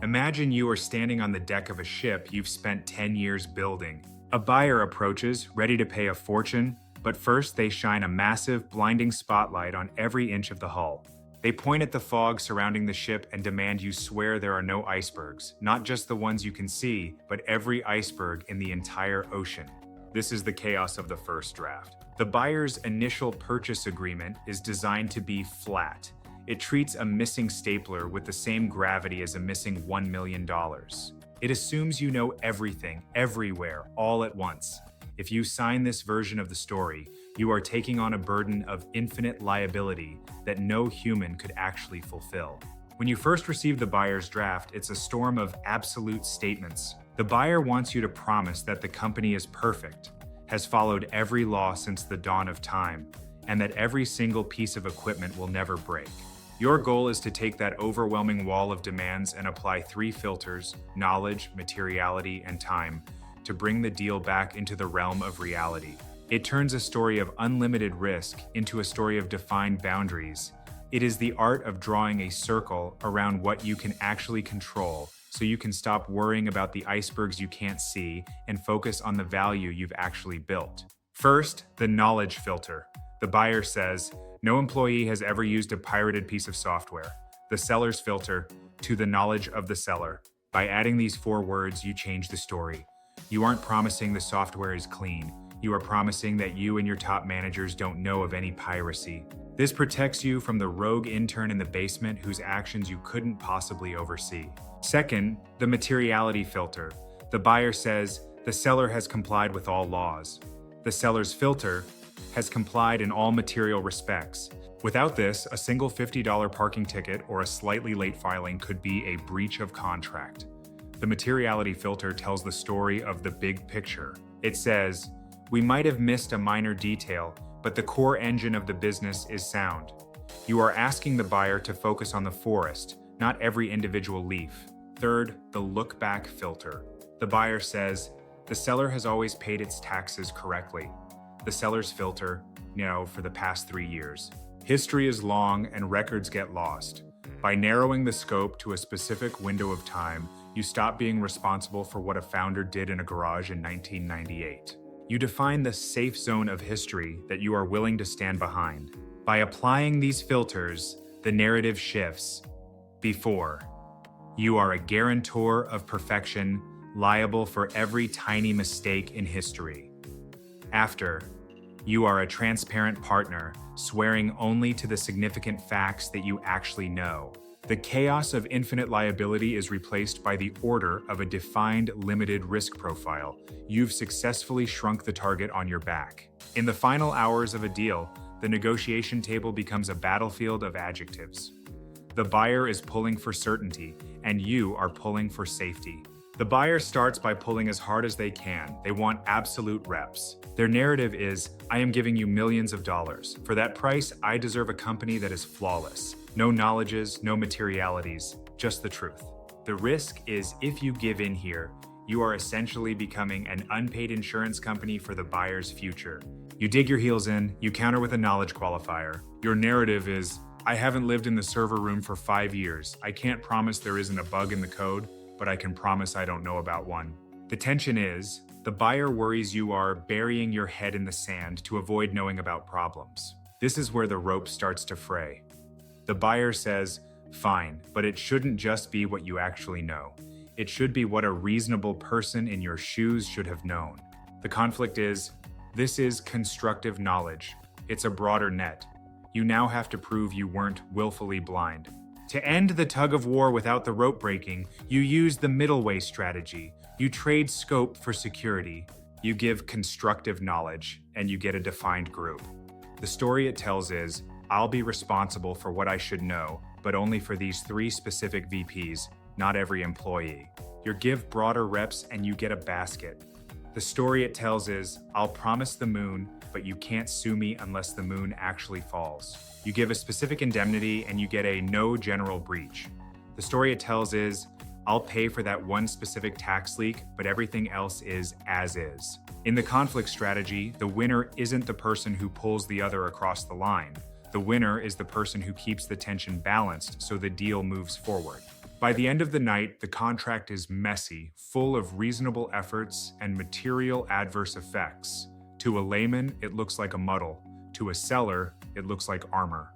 Imagine you are standing on the deck of a ship you've spent 10 years building. A buyer approaches, ready to pay a fortune, but first they shine a massive, blinding spotlight on every inch of the hull. They point at the fog surrounding the ship and demand you swear there are no icebergs, not just the ones you can see, but every iceberg in the entire ocean. This is the chaos of the first draft. The buyer's initial purchase agreement is designed to be flat. It treats a missing stapler with the same gravity as a missing $1 million. It assumes you know everything, everywhere, all at once. If you sign this version of the story, you are taking on a burden of infinite liability that no human could actually fulfill. When you first receive the buyer's draft, it's a storm of absolute statements. The buyer wants you to promise that the company is perfect, has followed every law since the dawn of time, and that every single piece of equipment will never break. Your goal is to take that overwhelming wall of demands and apply 3 filters: knowledge, materiality, and time, to bring the deal back into the realm of reality. It turns a story of unlimited risk into a story of defined boundaries. It is the art of drawing a circle around what you can actually control, so you can stop worrying about the icebergs you can't see and focus on the value you've actually built. First, the knowledge filter. The buyer says, no employee has ever used a pirated piece of software. The seller's filter, to the knowledge of the seller. By adding these 4 words, you change the story. You aren't promising the software is clean. You are promising that you and your top managers don't know of any piracy. This protects you from the rogue intern in the basement whose actions you couldn't possibly oversee. Second, the materiality filter. The buyer says, the seller has complied with all laws. The seller's filter, has complied in all material respects. Without this, a single $50 parking ticket or a slightly late filing could be a breach of contract. The materiality filter tells the story of the big picture. It says, we might have missed a minor detail, but the core engine of the business is sound. You are asking the buyer to focus on the forest, not every individual leaf. Third, the look-back filter. The buyer says, the seller has always paid its taxes correctly. The seller's filter, for the past 3 years. History is long and records get lost. By narrowing the scope to a specific window of time, you stop being responsible for what a founder did in a garage in 1998. You define the safe zone of history that you are willing to stand behind. By applying these filters, the narrative shifts. Before, you are a guarantor of perfection, liable for every tiny mistake in history. After, you are a transparent partner, swearing only to the significant facts that you actually know. The chaos of infinite liability is replaced by the order of a defined limited risk profile. You've successfully shrunk the target on your back. In the final hours of a deal, the negotiation table becomes a battlefield of adjectives. The buyer is pulling for certainty, and you are pulling for safety. The buyer starts by pulling as hard as they can. They want absolute reps. Their narrative is, I am giving you millions of dollars. For that price, I deserve a company that is flawless. No knowledges, no materialities, just the truth. The risk is if you give in here, you are essentially becoming an unpaid insurance company for the buyer's future. You dig your heels in, you counter with a knowledge qualifier. Your narrative is, I haven't lived in the server room for 5 years. I can't promise there isn't a bug in the code, but I can promise I don't know about one. The tension is, the buyer worries you are burying your head in the sand to avoid knowing about problems. This is where the rope starts to fray. The buyer says, fine, but it shouldn't just be what you actually know. It should be what a reasonable person in your shoes should have known. The conflict is, this is constructive knowledge. It's a broader net. You now have to prove you weren't willfully blind. To end the tug of war without the rope breaking, you use the middle way strategy. You trade scope for security. You give constructive knowledge, and you get a defined group. The story it tells is, I'll be responsible for what I should know, but only for these 3 specific VPs, not every employee. You give broader reps and you get a basket. The story it tells is, I'll promise the moon, but you can't sue me unless the moon actually falls. You give a specific indemnity and you get a no general breach. The story it tells is, I'll pay for that one specific tax leak, but everything else is as is. In the conflict strategy, the winner isn't the person who pulls the other across the line. The winner is the person who keeps the tension balanced so the deal moves forward. By the end of the night, the contract is messy, full of reasonable efforts and material adverse effects. To a layman, it looks like a muddle. To a seller, it looks like armor.